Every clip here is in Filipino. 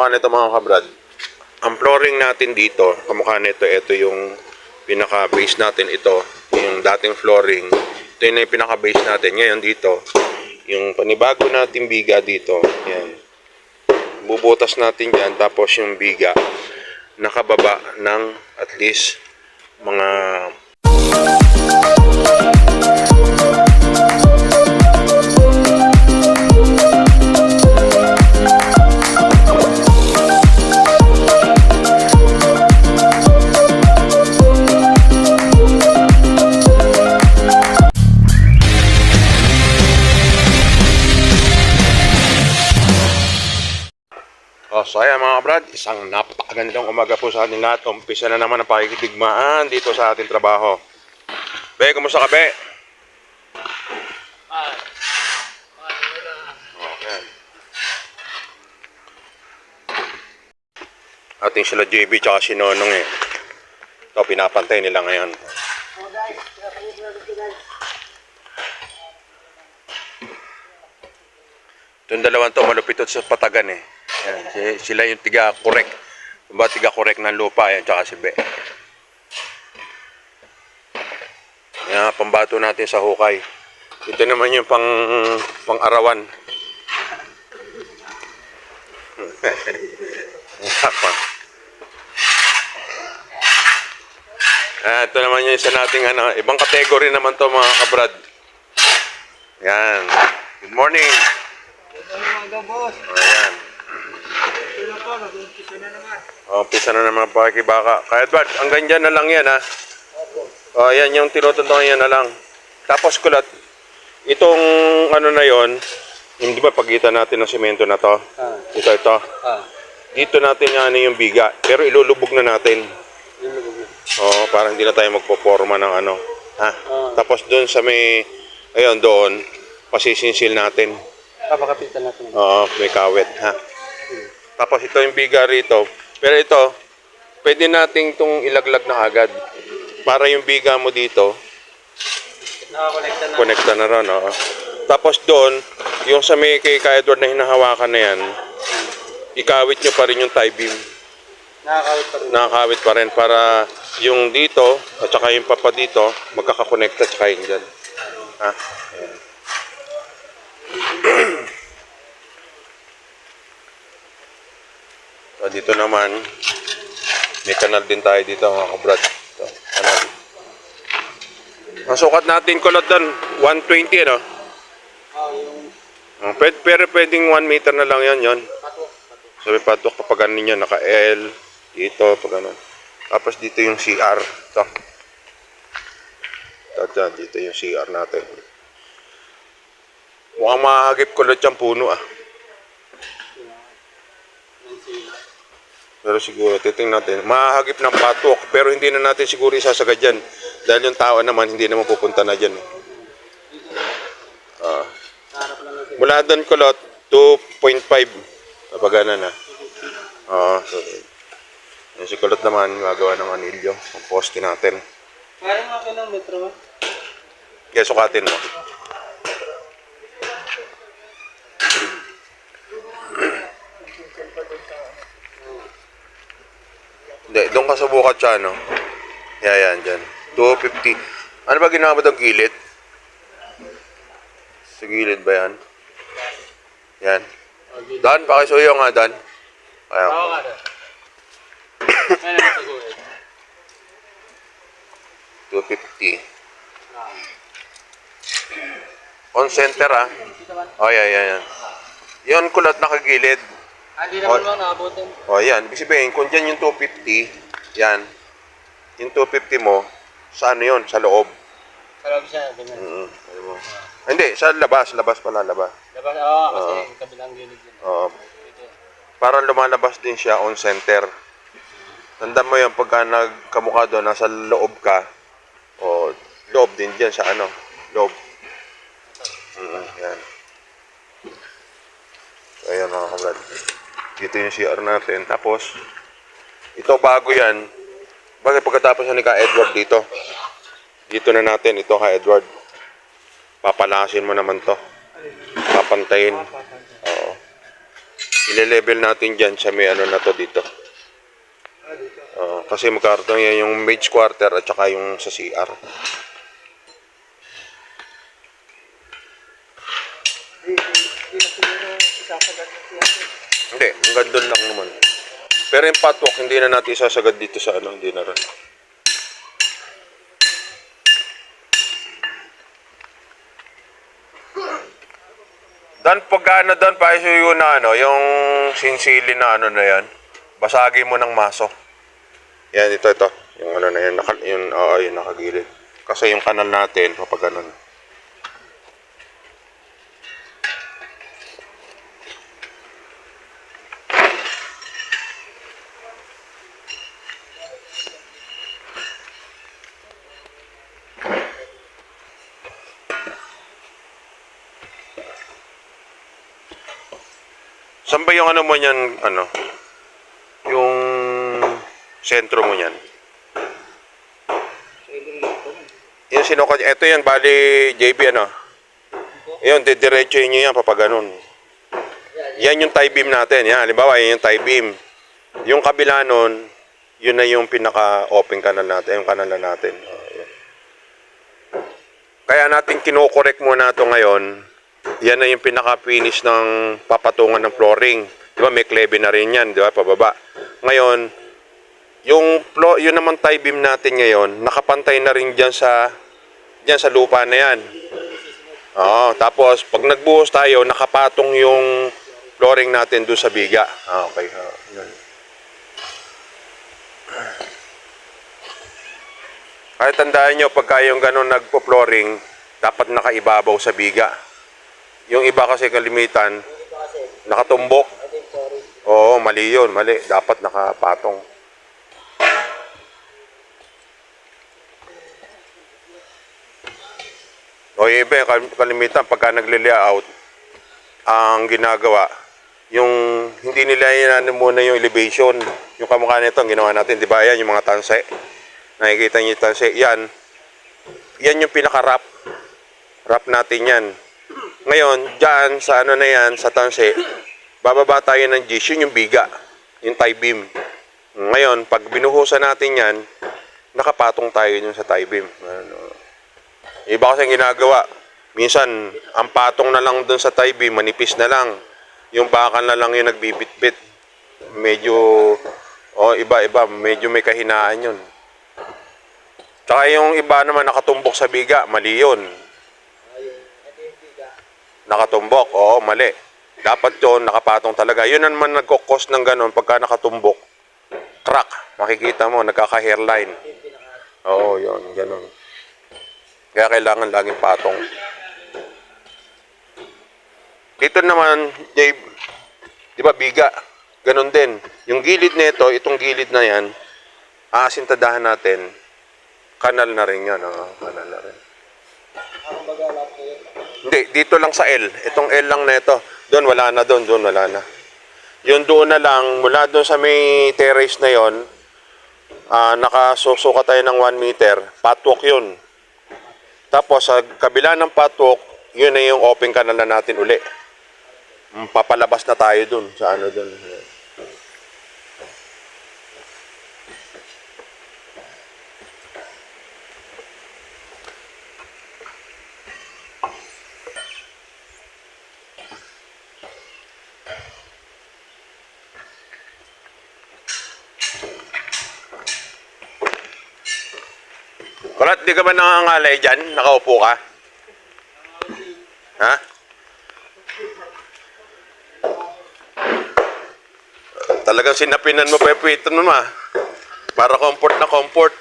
kamukha nito mga kabrad. Ang flooring natin dito, kamukha nito, ito yung pinaka-base natin ito. Yung dating flooring, ito yung pinaka-base natin. Ngayon dito, yung panibago natin biga dito, yan. Bubutas natin yan, tapos yung biga, nakababa ng at least mga so ayan mga brad, isang napakagandang umaga po sa ating lahat. Umpisa na naman ang pakikitigmaan dito sa ating trabaho. Be, kumusta ka, Be? Okay. Ating sila JB tsaka si Nonong eh. Ito, pinapantay nila ngayon. Itong dalawang to malupit sa patagan eh. Yan, sila yung tiga-correct. Diba, tiga-correct ng lupa. Yan, tsaka si Be. Yan, pambato natin sa hukay. Ito naman yung pang-arawan. Ito naman yung isa nating ibang category naman to mga kabrad. Yan. Good morning. Good morning, boss. Ayan. Umpisa na naman pakikibaka. Kaya Edward, hanggang dyan na lang yan ha. Yan yung tinutuntungan yan na lang. Tapos kulat, itong na yon, hindi ba pagitan natin ng semento na to? Ito. Dito natin yung biga, pero ilulubog na natin. Para hindi na tayo magpoporma ng Tapos doon sa may, doon, pasisinsil natin. Papakapitan natin. May kawet ha. Tapos ito yung biga rito. Pero ito, pwede nating itong ilaglag na agad. Para yung biga mo dito, connecta na ron. Tapos doon, yung sa may kay Edward na hinahawakan na yan, ikawit nyo pa rin yung tie beam. Nakakawit pa rin. Para yung dito, at saka yung papa dito, magkakakonekta at saka yung dyan. Ha? So, dito naman, may kanal din tayo dito mga kabrad. Ito, kanal. Ang sukat natin kulot doon, 120 ano? Pero pwedeng 1 meter na lang yan. So may patok kapag ano niya, naka-L, dito, pag ano. Tapos dito yung CR. Ito. Dito yung CR natin. Mukhang mahagip kulot yung puno Pero siguro, titingnan natin. Mahagip ng patok, pero hindi na natin siguro isasagad dyan. Dahil yung tao naman, hindi naman pupunta na dyan. Mula doon kulot, 2.5. Napagana na. Yung si kulot naman, magawa ng anilyo. Ang poste natin. Parang mga kilometro. Kaya sukatin mo. Hindi, doon ka sa bukat siya, no? Yan, dyan. 250. Ano ba ginawa mo doon gilid? Sa gilid ba yan? Yan. Dan, pakisuyo nga, Dan. Ayaw. Oo nga doon. Ano na sa gulid? 250. On center, yan. Yun, kulat nakagilid. Hindi naman lang nakabutin. Yan. Ibig sabihin, kung dyan yung 250, yan. Yung 250 mo, sa ano yun? Sa loob. Sa loob siya, ganyan. Hindi, sa labas. Labas pala. Labas, kasi kabilang gilid yun. Parang lumalabas din siya on center. Tandaan mo yun, pagka nagkamukha doon, nasa loob ka, loob din dyan sa loob. Yan. So, ayan mga kabrad. Dito yung CR natin. Tapos, ito bago yan. Bakit pagkatapos ni Ka Edward dito? Dito na natin, ito Ka Edward. Papalasin mo naman to. Papantayin. Ile-level natin dyan sa may ano na to dito. Kasi magkakaroon yan yung mage quarter at saka yung sa CR. Hindi, hanggang doon lang naman. Pero yung patwalk, hindi na natin isasagad dito sa ano, hindi na rin. Dan pag ano doon pa yung na ano, yung sinsili na ano na yan. Basagin mo ng maso. Yan ito. Yung ano na yan, yung nakagilid. Kasi yung kanal natin kapag ganun. Saan ba yung ano mo niyan, ano? Yung sentro mo niyan? Yung sinukat, ito yan, bali JB ano? Yun, didiretsuhin nyo yan, papaganon. Yan yung tie beam natin, yan, halimbawa, yan yung tie beam. Yung kabila nun, yun na yung pinaka-open kanal natin, yung kanal na natin. Kaya natin kinokorek muna ito ngayon. Yan na yung pinaka-finish ng papatungan ng flooring. Di ba, may klebe na rin yan, di ba, pababa. Ngayon, yun naman tie beam natin ngayon, nakapantay na rin dyan sa lupa na yan. Tapos, pag nagbuhos tayo, nakapatong yung flooring natin doon sa biga. Okay. Yun. Kaya tandaan nyo, pagka yung ganun nagpo-flooring, dapat nakaibabaw sa biga. Yung iba kasi kalimitan, nakatumbok. Oo, mali yun, mali. Dapat nakapatong. O yung iba, kalimitan, pagka nagli-layout, ang ginagawa, yung hindi nila yan muna yung elevation. Yung kamukha nito, ang ginawa natin, di ba? Yan, yung mga tanse. Nakikita niyo yung tanse. Yan yung pinaka-wrap. Wrap natin yan. Ngayon, dyan, sa ano na yan, sa tanse, bababa tayo ng G's, yun yung biga, yung tie beam. Ngayon, pag binuhusan natin yan, nakapatong tayo dun sa tie beam. Iba kasi ginagawa, minsan, ang patong na lang dun sa tie beam, manipis na lang. Yung bakal na lang yung nagbibitbit. Medyo, iba-iba, medyo may kahinaan yun. Tsaka yung iba naman nakatumbok sa biga, mali yun. Nakatumbok, oo, mali. Dapat yun, nakapatong talaga. Yun naman nagkukos ng ganun pagka nakatumbok. Crack, makikita mo, nagkaka-hairline. Oo, yun, ganun. Kaya kailangan laging patong. Dito naman, Dave, di ba biga? Ganun din. Yung gilid nito, itong gilid na yan, aasintadahan natin, kanal na rin yan. Kanal na rin. Hindi, dito lang sa L. Itong L lang na ito. Doon, wala na doon. Doon, wala na. Yung doon na lang, mula doon sa may terrace na yon, nakasusuka tayo ng 1 meter. Patwalk yun. Tapos, sa kabila ng patwalk, yun na yung open canal na natin uli. Papalabas na tayo doon. Sa ano doon. Kulat, di ka ba nangangalay dyan? Nakaupo ka? Ha? Talagang sinapinan mo pa yung piton mo, ma. Para comfort na comfort.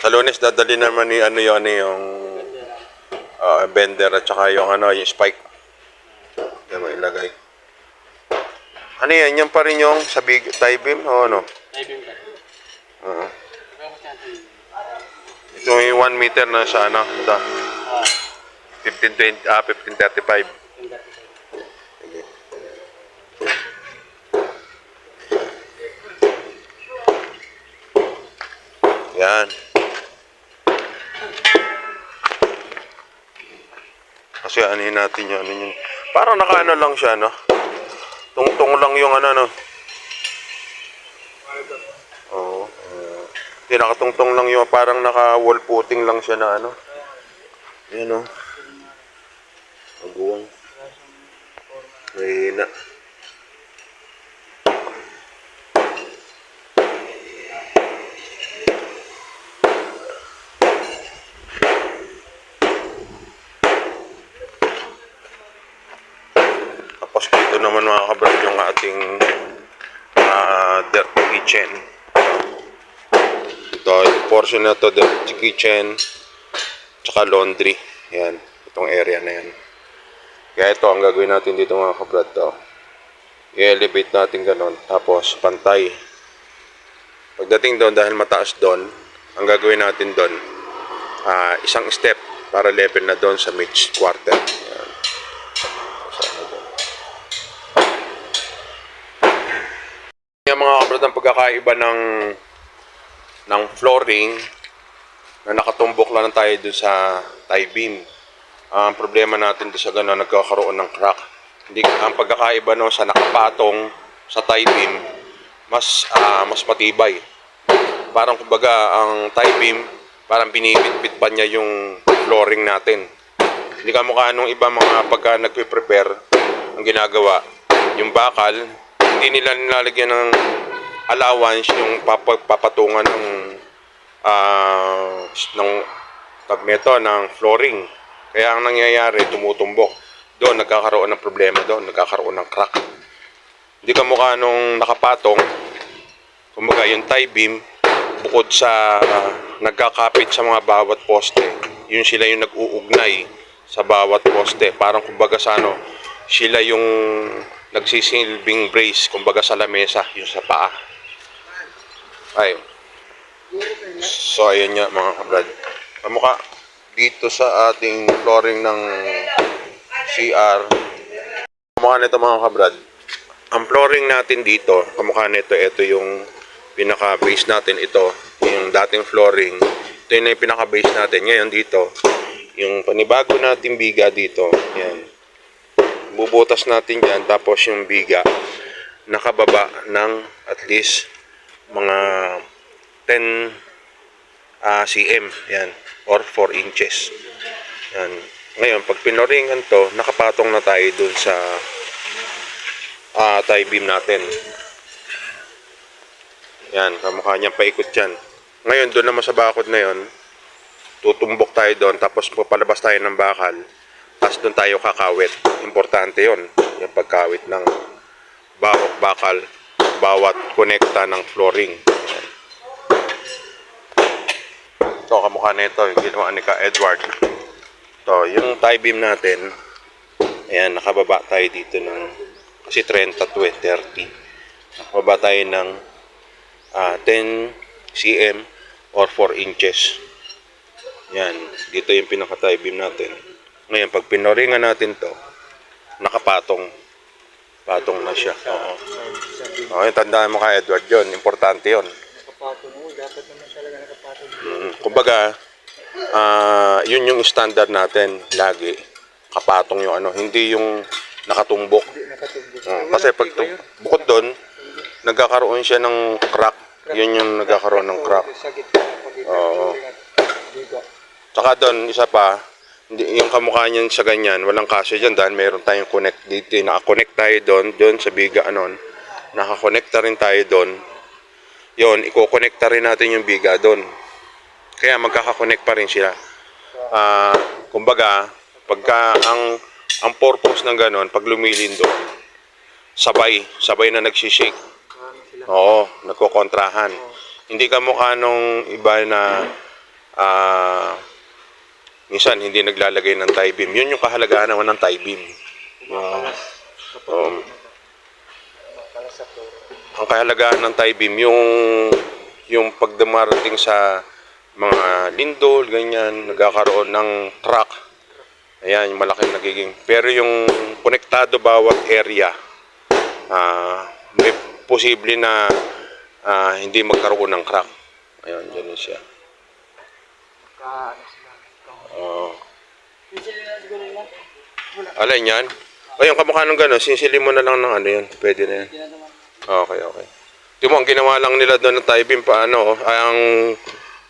Sa Lunes, dadali naman ni ano yun, yung bender at saka yung yung spike. Yan mo ilagay. Ano yan? Yan pa rin yung sa big tie beam o ano? Tie beam ka. Ito yung 1 meter na sa ano? 1535. Sige. Yan. Kasi anuhin natin yung ano yun. Parang nakaano lang siya, no? Tungtong lang yung ano, no? Oo. Hindi, nakatungtong lang yung parang naka-wall footing lang siya na ano. Yan, no? Maguwang. Mahina. Tapos dito naman mga kabrad yung ating dirty kitchen. Ito, yung portion na to, dirty kitchen, tsaka laundry. Yan, itong area na yan. Kaya ito, ang gagawin natin dito mga kabrad to. I-elevate natin ganon, tapos pantay. Pagdating doon, dahil mataas doon, ang gagawin natin doon, isang step para level na doon sa mid quarter. Yan. Yung mga kabrad ang pagkakaiba ng flooring na nakatumbok lang tayo doon sa tie beam. Ang problema natin doon sa gano'n, nagkakaroon ng crack. Hindi, ang pagkakaiba no, sa nakapatong sa tie beam, mas matibay. Parang kumbaga ang tie beam, parang binibitbit pa niya yung flooring natin. Hindi ka mukha nung iba mga pagka nagpe-prepare, ang ginagawa, yung bakal, hindi nila nilalagyan ng allowance yung papatungan ng tagneto ng flooring. Kaya ang nangyayari, tumutumbok. Doon, nagkakaroon ng problema doon. Nagkakaroon ng crack. Hindi ka mukha nung nakapatong. Kumbaga, yung tie beam, bukod sa nagkakapit sa mga bawat poste, yun sila yung nag-uugnay sa bawat poste. Parang kumbaga sa ano, sila yung nagsisilbing brace, kumbaga sa lamesa, yung sa paa. Ay. So, ayun nga mga kabrad. Kamukha dito sa ating flooring ng CR. Kamukha nito mga kabrad. Ang flooring natin dito, kamukha nito, ito yung pinaka-base natin ito. Yung dating flooring. Ito yung pinaka-base natin. Ngayon dito, yung panibago nating biga dito. Yan. Bubutas natin yan. Tapos yung biga, nakababa ng at least mga 10 cm. Yan. Or 4 inches. Yan. Ngayon, pag pinoringan to, nakapatong na tayo dun sa tie beam natin. Yan, kamukha niyang paikot yan. Ngayon, doon naman sa bakod na yon, tutumbok tayo doon, tapos papalabas tayo ng bakal, tapos doon tayo kakawit. Importante yon, yung pagkawit ng bakal, bawat konekta ng flooring. Yan. Ito, kamukha na ito, yung ginawa ni Ka Edward. Ito, yung tie beam natin, ayan, nakababa tayo dito ng, kasi 30 to 30. Nakababa tayo ng 10 cm or 4 inches. Yan, dito yung pinaka tie beam natin. Ngayon, pag pinoringan natin to, nakapatong. Patong na siya. Oo. Okay, tandaan mo ka Edward yun. Importante yun. Nakapatong mo, dapat naman talaga nakapatong. Kumbaga, yun yung standard natin lagi. Kapatong yung ano, hindi yung nakatumbok. Kasi pag bukod doon, nagkakaroon siya ng crack. Yun yung nagkakaroon ng crack. Oo. Tsaka doon, isa pa, yung kamukha niyan sa ganyan, walang kasya dyan dahil meron tayong connect dito. Naka-connect tayo doon sa biga anon. Naka-connecta rin tayo doon. Yun, i-connecta rin natin yung biga doon. Kaya magkaka-connect pa rin sila. Kumbaga, pagka ang purpose ng ganon, pag lumilin doon, sabay na nagsishake. Oo, nagkokontrahan. Hindi ka mukha nung iba na minsan hindi naglalagay ng tie beam. Yun yung kahalagahan naman ng tie beam. Ang kahalagahan ng tie beam, yung pagdamarating sa mga lindol, ganyan, nagkakaroon ng crack. Ayan, yung malaking nagiging. Pero yung konektado bawat area, may posible na hindi magkaroon ng crack. Ayan, ganun siya. Oo. Alin yan? O yung kamukha ng gano'n, sisilin mo na lang ng ano yun. Pwede na yan. Hindi na naman. Okay, okay. Di mo, ang ginawa lang nila doon ng tie-beam, paano, ang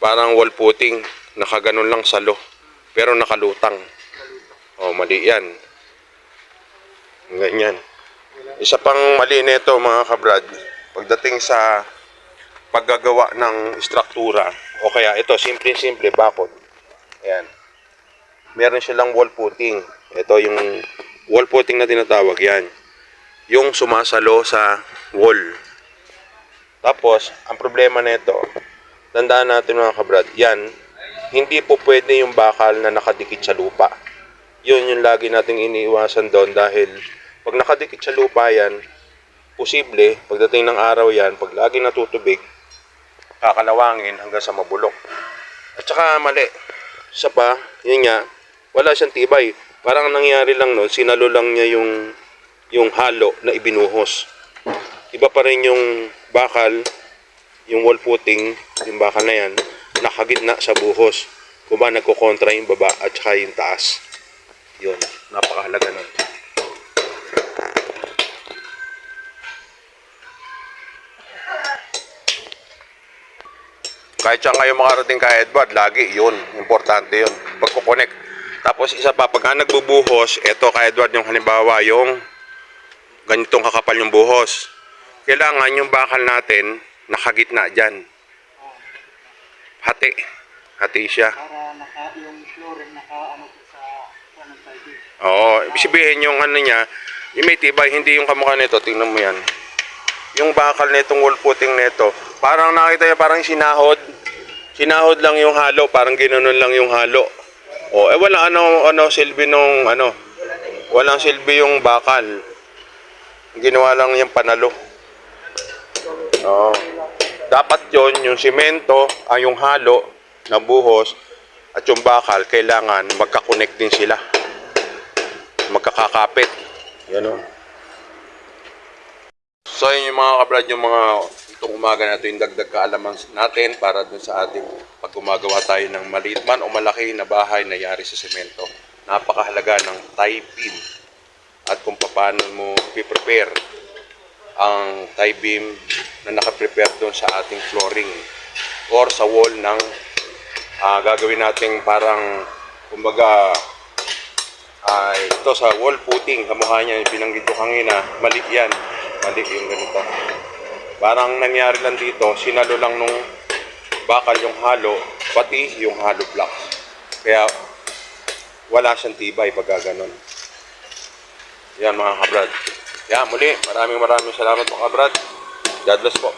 parang wall putting. Nakaganon lang salo. Pero nakalutang. O, mali yan. Ganyan. Isa pang mali nito mga kabrad, pagdating sa paggagawa ng struktura, o kaya ito, simple-simple, bakod. Ayan. Meron silang wall putting. Ito yung wall putting na tinatawag yan. Yung sumasalo sa wall. Tapos, ang problema nito, tandaan natin mga kabrad, yan, hindi po pwede yung bakal na nakadikit sa lupa. Yun yung lagi nating iniiwasan doon dahil pag nakadikit sa lupa yan, posible, pagdating ng araw yan, pag lagi natutubig, kakalawangin hanggang sa mabulok. At saka mali. Isa pa, yun nga, wala siyang tibay. Parang nangyari lang noon, sinalo lang niya yung halo na ibinuhos. Iba pa rin yung bakal, yung wall footing, yung bakal na yan, nakagitna sa buhos. Kung ba nagkukontra yung baba at saka yung taas. Yun, napakahalaga nun. Kahit saan kayo makarating ka Edward, lagi yun, importante yun, pagkukonek. Tapos isa pa, pag nagbubuhos, eto ka Edward, yung halimbawa, yung ganitong kakapal yung buhos. Kailangan yung bakal natin, nakagitna dyan. Hati. Hati siya. Para yung flooring naka sa anong side. Oo, ibig sabihin yung ano niya, yung may tibay, hindi yung kamukha nito, tingnan mo yan. Yung bakal nitong wall footing nito, parang nakita niya parang sinahod. Sinahod lang yung halo, parang ginanon lang yung halo. O, wala ano silbi nung walang silbi yung bakal. Ginawa lang yung panalo. Oo. Dapat yung simento, yung halo na buhos at yung bakal, kailangan magka-connect din sila. Magkakakapit. Yan o. So yun yung mga kabrad, yung mga itong umaga na ito, yung dagdag kaalaman natin para dun sa ating pag gumagawa tayo ng maliit man o malaki na bahay na yari sa semento. Napakahalaga ng tie beam at kung paano mo i-prepare ang tie beam na nakaprepare doon sa ating flooring or sa wall ng gagawin nating parang kumbaga ito sa wall footing, kamukha niya, binanggit ko kanina, mali yan. Mali yung ganito. Parang nangyari lang dito, sinalo lang nung bakal yung halo, pati yung hollow blocks. Kaya wala siyang tibay pag gano'n. Yan mga kabrad. Yan, muli, maraming salamat mga kabrad. God bless po.